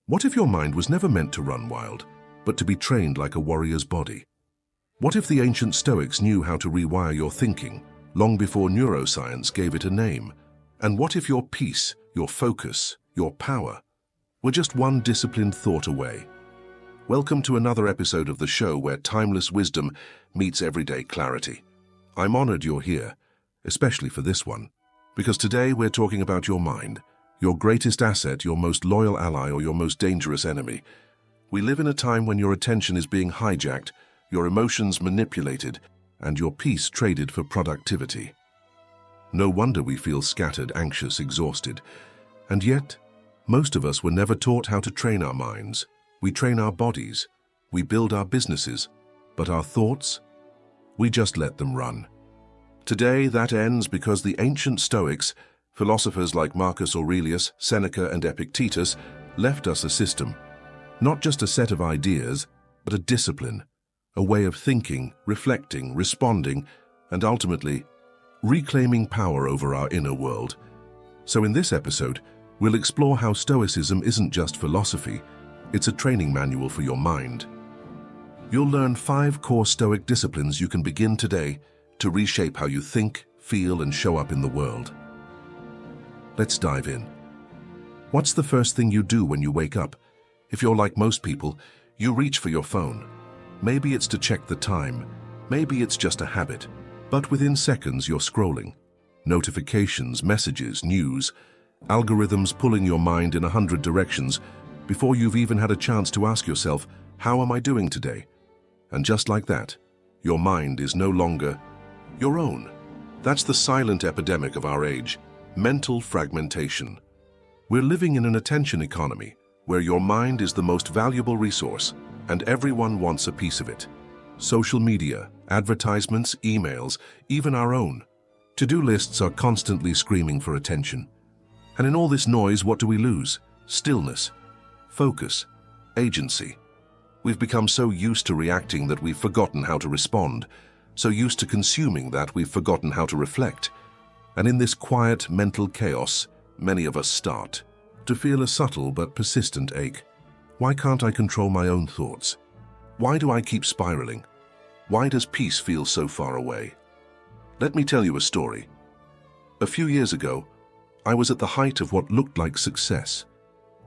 What if your mind was never meant to run wild, but to be trained like a warrior's body? What if the ancient Stoics knew how to rewire your thinking, long before neuroscience gave it a name? And what if your peace, your focus, your power were just one disciplined thought away? Welcome to another episode of the show where timeless wisdom meets everyday clarity. I'm honored you're here, especially for this one, because today we're talking about your mind, your greatest asset, your most loyal ally, or your most dangerous enemy. We live in a time when your attention is being hijacked, your emotions manipulated, and your peace traded for productivity. No wonder we feel scattered, anxious, exhausted. And yet, most of us were never taught how to train our minds. We train our bodies, we build our businesses, but our thoughts, we just let them run. Today, that ends because the ancient Stoics, philosophers like Marcus Aurelius, Seneca, and Epictetus, left us a system, not just a set of ideas, but a discipline, a way of thinking, reflecting, responding, and ultimately, reclaiming power over our inner world. So in this episode, we'll explore how Stoicism isn't just philosophy, it's a training manual for your mind. You'll learn 5 core Stoic disciplines you can begin today to reshape how you think, feel, and show up in the world. Let's dive in. What's the first thing you do when you wake up? If you're like most people, you reach for your phone. Maybe it's to check the time, maybe it's just a habit, but within seconds you're scrolling. Notifications, messages, news, algorithms pulling your mind in 100 directions before you've even had a chance to ask yourself, how am I doing today? And just like that, your mind is no longer your own. That's the silent epidemic of our age, mental fragmentation. We're living in an attention economy where your mind is the most valuable resource and everyone wants a piece of it. Social media, advertisements, emails, even our own to-do lists are constantly screaming for attention. And in all this noise, what do we lose? Stillness, focus, agency. We've become so used to reacting that we've forgotten how to respond, so used to consuming that we've forgotten how to reflect. And in this quiet mental chaos, many of us start to feel a subtle but persistent ache. Why can't I control my own thoughts? Why do I keep spiraling? Why does peace feel so far away? Let me tell you a story. A few years ago, I was at the height of what looked like success.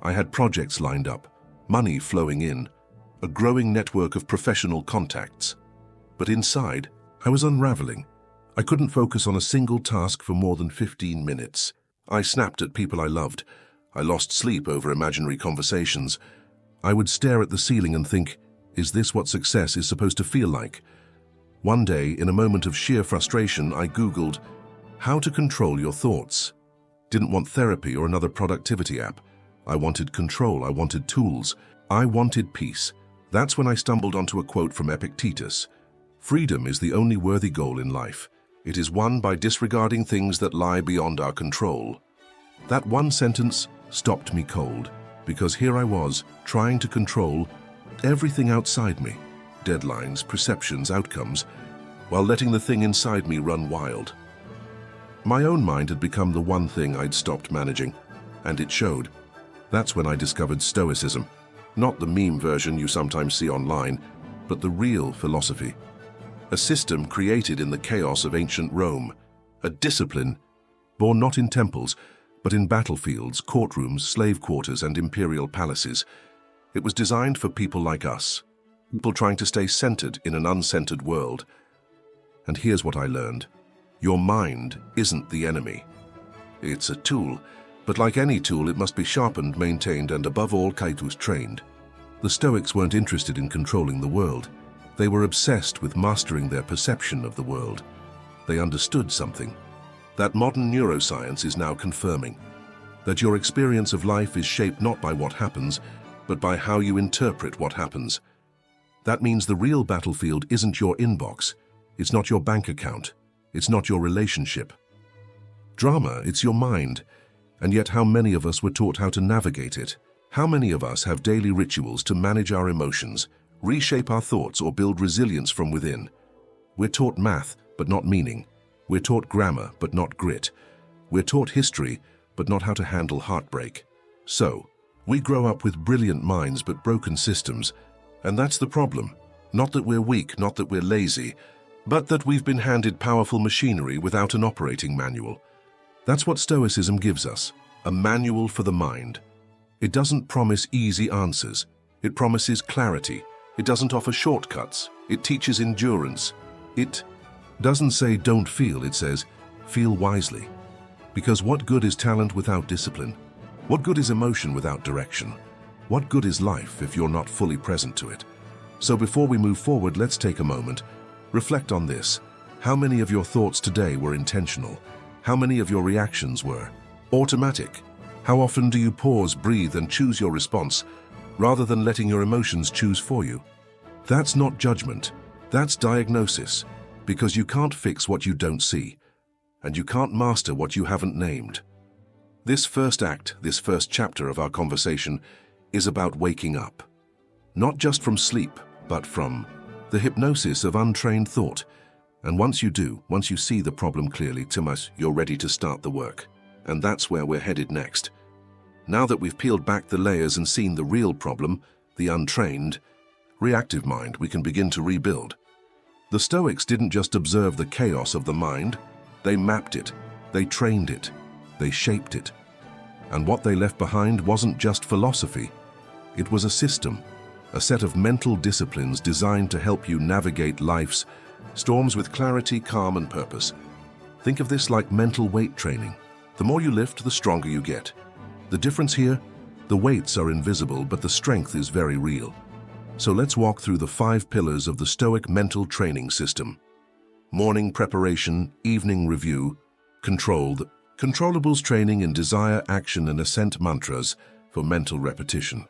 I had projects lined up, money flowing in, a growing network of professional contacts. But inside, I was unraveling. I couldn't focus on a single task for more than 15 minutes. I snapped at people I loved. I lost sleep over imaginary conversations. I would stare at the ceiling and think, is this what success is supposed to feel like? One day, in a moment of sheer frustration, I Googled, how to control your thoughts. Didn't want therapy or another productivity app. I wanted control, I wanted tools, I wanted peace. That's when I stumbled onto a quote from Epictetus. Freedom is the only worthy goal in life. It is won by disregarding things that lie beyond our control. That one sentence stopped me cold, because here I was, trying to control everything outside me, deadlines, perceptions, outcomes, while letting the thing inside me run wild. My own mind had become the one thing I'd stopped managing, and it showed. That's when I discovered Stoicism, not the meme version you sometimes see online, but the real philosophy. A system created in the chaos of ancient Rome, a discipline born not in temples, but in battlefields, courtrooms, slave quarters, and imperial palaces. It was designed for people like us, people trying to stay centered in an uncentered world. And here's what I learned. Your mind isn't the enemy. It's a tool, but like any tool, it must be sharpened, maintained, and above all, trained. The Stoics weren't interested in controlling the world. They were obsessed with mastering their perception of the world. They understood something that modern neuroscience is now confirming, that your experience of life is shaped not by what happens, but by how you interpret what happens. That means the real battlefield isn't your inbox, it's not your bank account, it's not your relationship. Drama, it's your mind. And yet how many of us were taught how to navigate it? How many of us have daily rituals to manage our emotions, reshape our thoughts, or build resilience from within? We're taught math, but not meaning. We're taught grammar, but not grit. We're taught history, but not how to handle heartbreak. So, We grow up with brilliant minds but broken systems, and that's the problem. Not that we're weak, not that we're lazy, but that we've been handed powerful machinery without an operating manual. That's what Stoicism gives us, a manual for the mind. It doesn't promise easy answers. It promises clarity. It doesn't offer shortcuts. It teaches endurance. It doesn't say don't feel, it says feel wisely. Because what good is talent without discipline? What good is emotion without direction? What good is life if you're not fully present to it? So before we move forward, let's take a moment. Reflect on this. How many of your thoughts today were intentional? How many of your reactions were automatic? How often do you pause, breathe, and choose your response, rather than letting your emotions choose for you? That's not judgment. That's diagnosis. Because you can't fix what you don't see, and you can't master what you haven't named. This first act, this first chapter of our conversation, is about waking up. Not just from sleep, but from the hypnosis of untrained thought. And once you do, once you see the problem clearly, Timas, you're ready to start the work. And that's where we're headed next. Now that we've peeled back the layers and seen the real problem, the untrained, reactive mind, we can begin to rebuild. The Stoics didn't just observe the chaos of the mind, they mapped it, they trained it, they shaped it. And what they left behind wasn't just philosophy, it was a system, a set of mental disciplines designed to help you navigate life's storms with clarity, calm, and purpose. Think of this like mental weight training. The more you lift, the stronger you get. The difference here? The weights are invisible, but the strength is very real. So let's walk through the 5 pillars of the Stoic mental training system. Morning preparation, evening review, controlled, controllables training in desire, action, and assent mantras for mental repetition.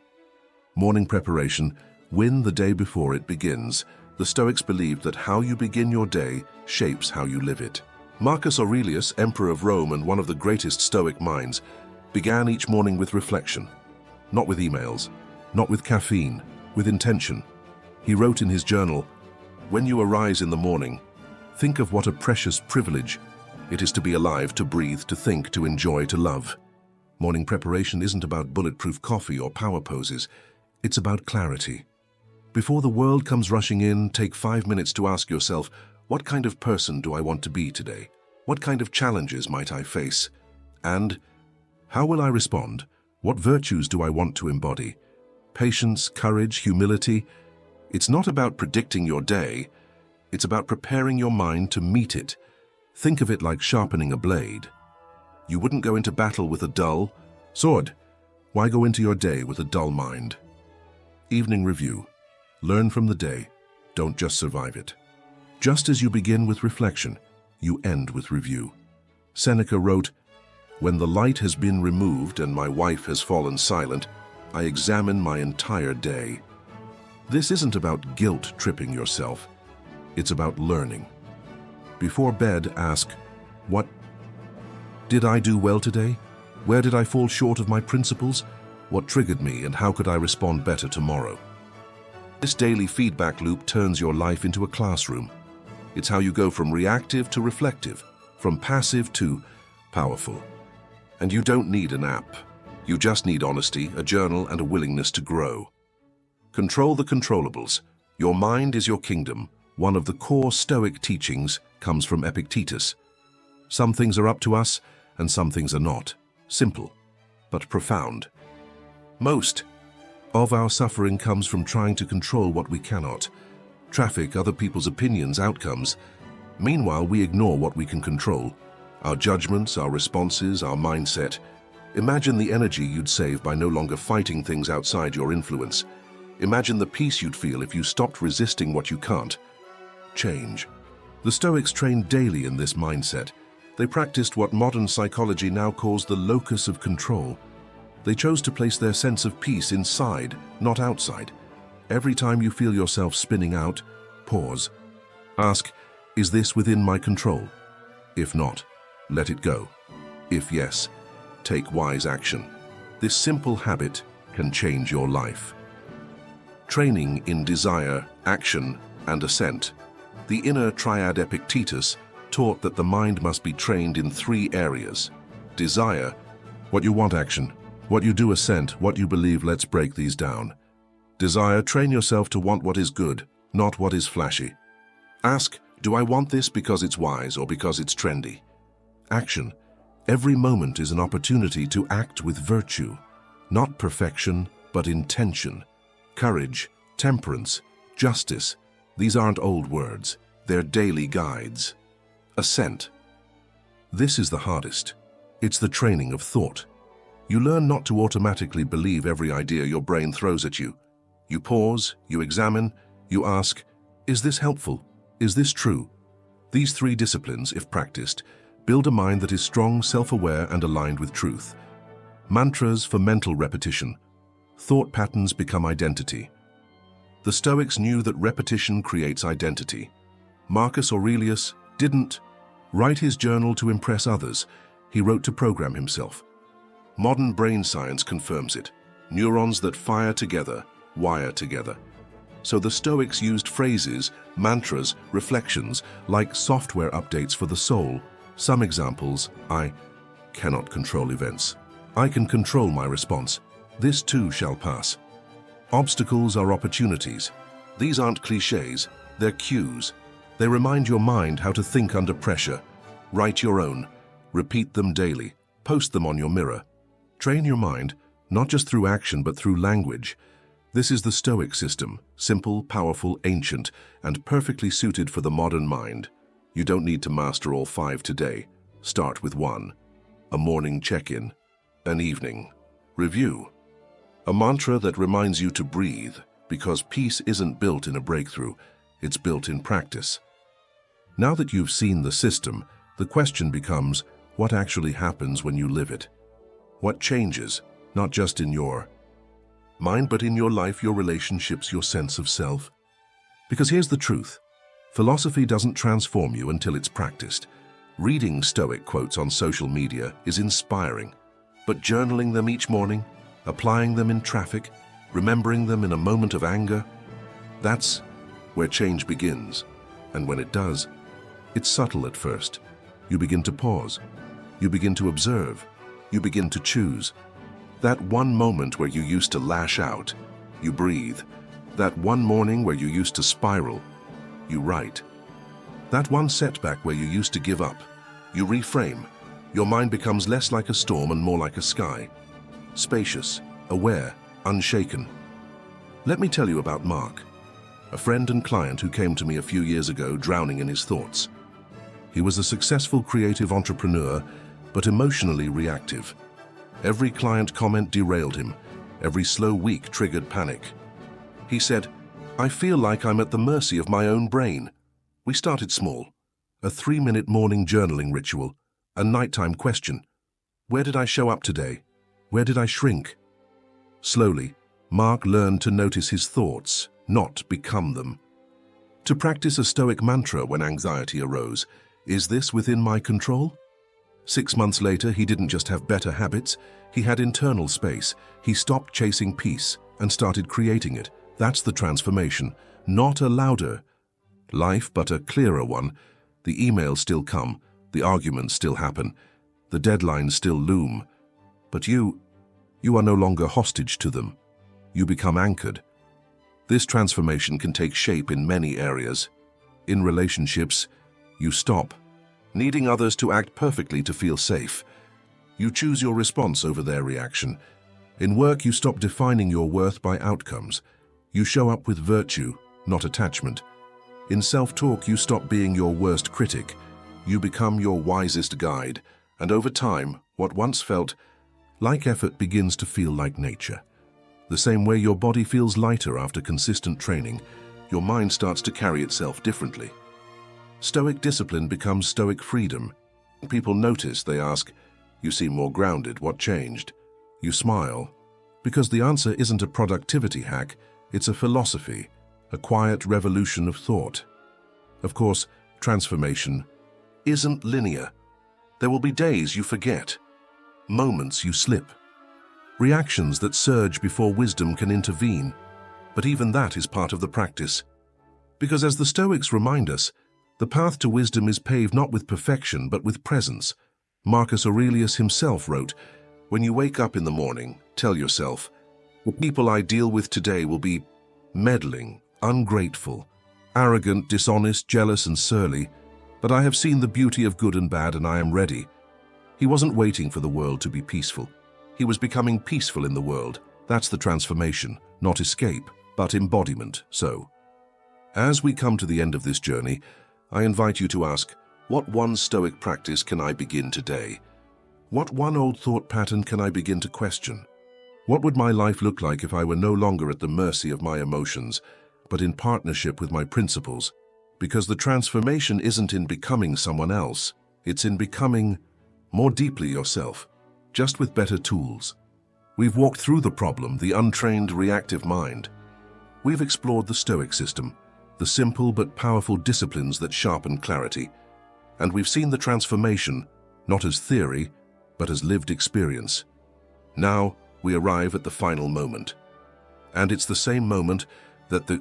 Morning preparation, win the day before it begins. The Stoics believed that how you begin your day shapes how you live it. Marcus Aurelius, Emperor of Rome and one of the greatest Stoic minds, began each morning with reflection. Not with emails, not with caffeine, with intention. He wrote in his journal, "When you arise in the morning, think of what a precious privilege it is to be alive, to breathe, to think, to enjoy, to love." Morning preparation isn't about bulletproof coffee or power poses. It's about clarity. Before the world comes rushing in, take 5 minutes to ask yourself, what kind of person do I want to be today? What kind of challenges might I face? And how will I respond? What virtues do I want to embody? Patience, courage, humility. It's not about predicting your day. It's about preparing your mind to meet it. Think of it like sharpening a blade. You wouldn't go into battle with a dull sword. Why go into your day with a dull mind? Evening review. Learn from the day. Don't just survive it. Just as you begin with reflection, you end with review. Seneca wrote, "When the light has been removed and my wife has fallen silent, I examine my entire day." This isn't about guilt-tripping yourself. It's about learning. Before bed, ask, what did I do well today? Where did I fall short of my principles? What triggered me, and how could I respond better tomorrow? This daily feedback loop turns your life into a classroom. It's how you go from reactive to reflective, from passive to powerful. And you don't need an app. You just need honesty, a journal, and a willingness to grow. Control the controllables. Your mind is your kingdom. One of the core Stoic teachings comes from Epictetus. Some things are up to us, and some things are not. Simple, but profound. Most of our suffering comes from trying to control what we cannot. Traffic, other people's opinions, outcomes. Meanwhile, we ignore what we can control. Our judgments, our responses, our mindset. Imagine the energy you'd save by no longer fighting things outside your influence. Imagine the peace you'd feel if you stopped resisting what you can't change. The Stoics trained daily in this mindset. They practiced what modern psychology now calls the locus of control. They chose to place their sense of peace inside, not outside. Every time you feel yourself spinning out, pause. Ask, is this within my control? If not, let it go. If yes, take wise action. This simple habit can change your life. Training in desire, action, and assent. The inner triad Epictetus taught that the mind must be trained in 3 areas. Desire, what you want, action. What you do assent, what you believe. Let's break these down. Desire, train yourself to want what is good, not what is flashy. Ask, do I want this because it's wise or because it's trendy? Action, every moment is an opportunity to act with virtue, not perfection, but intention. Courage, temperance, justice, these aren't old words, they're daily guides. Assent. This is the hardest. It's the training of thought. You learn not to automatically believe every idea your brain throws at you. You pause, you examine, you ask, is this helpful? Is this true? These three disciplines, if practiced, build a mind that is strong, self-aware, and aligned with truth. Mantras for mental repetition. Thought patterns become identity. The Stoics knew that repetition creates identity. Marcus Aurelius didn't write his journal to impress others. He wrote to program himself. Modern brain science confirms it. Neurons that fire together, wire together. So the Stoics used phrases, mantras, reflections, like software updates for the soul. Some examples: I cannot control events. I can control my response. This too shall pass. Obstacles are opportunities. These aren't cliches, they're cues. They remind your mind how to think under pressure. Write your own. Repeat them daily. Post them on your mirror. Train your mind, not just through action but through language. This is the Stoic system, simple, powerful, ancient, and perfectly suited for the modern mind. You don't need to master all 5 today. Start with 1. A morning check-in. An evening review. A mantra that reminds you to breathe, because peace isn't built in a breakthrough, it's built in practice. Now that you've seen the system, the question becomes, what actually happens when you live it? What changes, not just in your mind, but in your life, your relationships, your sense of self? Because here's the truth. Philosophy doesn't transform you until it's practiced. Reading Stoic quotes on social media is inspiring, but journaling them each morning, applying them in traffic, remembering them in a moment of anger, that's where change begins. And when it does, it's subtle at first. You begin to pause. You begin to observe. You begin to choose. That one moment where you used to lash out, you breathe. That one morning where you used to spiral, you write. That one setback where you used to give up, you reframe. Your mind becomes less like a storm and more like a sky. Spacious, aware, unshaken. Let me tell you about Mark, a friend and client who came to me a few years ago drowning in his thoughts. He was a successful creative entrepreneur, but emotionally reactive. Every client comment derailed him. Every slow week triggered panic. He said, I feel like I'm at the mercy of my own brain. We started small. A 3-minute morning journaling ritual. A nighttime question. Where did I show up today? Where did I shrink? Slowly, Mark learned to notice his thoughts, not become them. To practice a Stoic mantra when anxiety arose. Is this within my control? 6 months later, he didn't just have better habits, he had internal space. He stopped chasing peace and started creating it. That's the transformation. Not a louder life, but a clearer one. The emails still come, the arguments still happen, the deadlines still loom. But you are no longer hostage to them. You become anchored. This transformation can take shape in many areas. In relationships, you stop needing others to act perfectly to feel safe. You choose your response over their reaction. In work, you stop defining your worth by outcomes. You show up with virtue, not attachment. In self-talk, you stop being your worst critic. You become your wisest guide. And over time, what once felt like effort begins to feel like nature. The same way your body feels lighter after consistent training, your mind starts to carry itself differently. Stoic discipline becomes Stoic freedom. People notice, they ask, you seem more grounded, what changed? You smile, because the answer isn't a productivity hack, it's a philosophy, a quiet revolution of thought. Of course, transformation isn't linear. There will be days you forget, moments you slip, reactions that surge before wisdom can intervene. But even that is part of the practice. Because as the Stoics remind us, the path to wisdom is paved not with perfection but with presence. Marcus Aurelius himself wrote, When you wake up in the morning, tell yourself, the people I deal with today will be meddling, ungrateful, arrogant, dishonest, jealous, and surly, but I have seen the beauty of good and bad, and I am ready. He wasn't waiting for the world to be peaceful. He was becoming peaceful in the world. That's the transformation, not escape, but embodiment. So, as we come to the end of this journey, I invite you to ask, what one Stoic practice can I begin today? What one old thought pattern can I begin to question? What would my life look like if I were no longer at the mercy of my emotions, but in partnership with my principles? Because the transformation isn't in becoming someone else, it's in becoming more deeply yourself, just with better tools. We've walked through the problem, the untrained reactive mind. We've explored the Stoic system, the simple but powerful disciplines that sharpen clarity. And we've seen the transformation, not as theory, but as lived experience. Now, we arrive at the final moment. And it's the same moment that the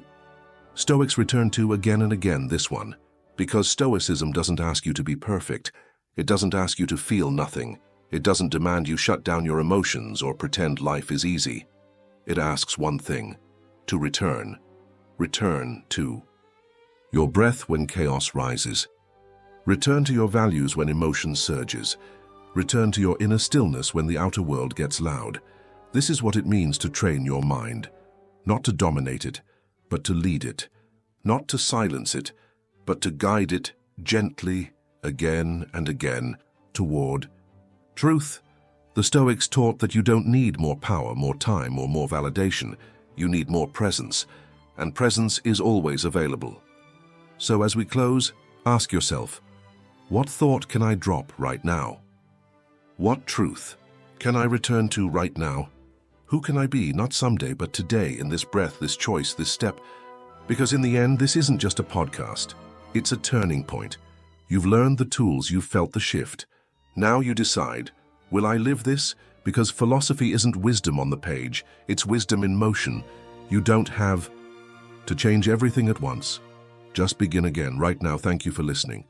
Stoics return to again and again, this one. Because Stoicism doesn't ask you to be perfect. It doesn't ask you to feel nothing. It doesn't demand you shut down your emotions or pretend life is easy. It asks one thing, to return. Return to your breath when chaos rises. Return to your values when emotion surges. Return to your inner stillness when the outer world gets loud. This is what it means to train your mind. Not to dominate it, but to lead it. Not to silence it, but to guide it gently, again and again, toward truth. The Stoics taught that you don't need more power, more time, or more validation. You need more presence, and presence is always available. So as we close, ask yourself, what thought can I drop right now? What truth can I return to right now? Who can I be, not someday, but today, in this breath, this choice, this step? Because in the end, this isn't just a podcast. It's a turning point. You've learned the tools, you've felt the shift. Now you decide, will I live this? Because philosophy isn't wisdom on the page, it's wisdom in motion. You don't have to change everything at once. Just begin again right now. Thank you for listening.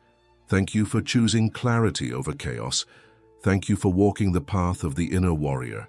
Thank you for choosing clarity over chaos. Thank you for walking the path of the inner warrior.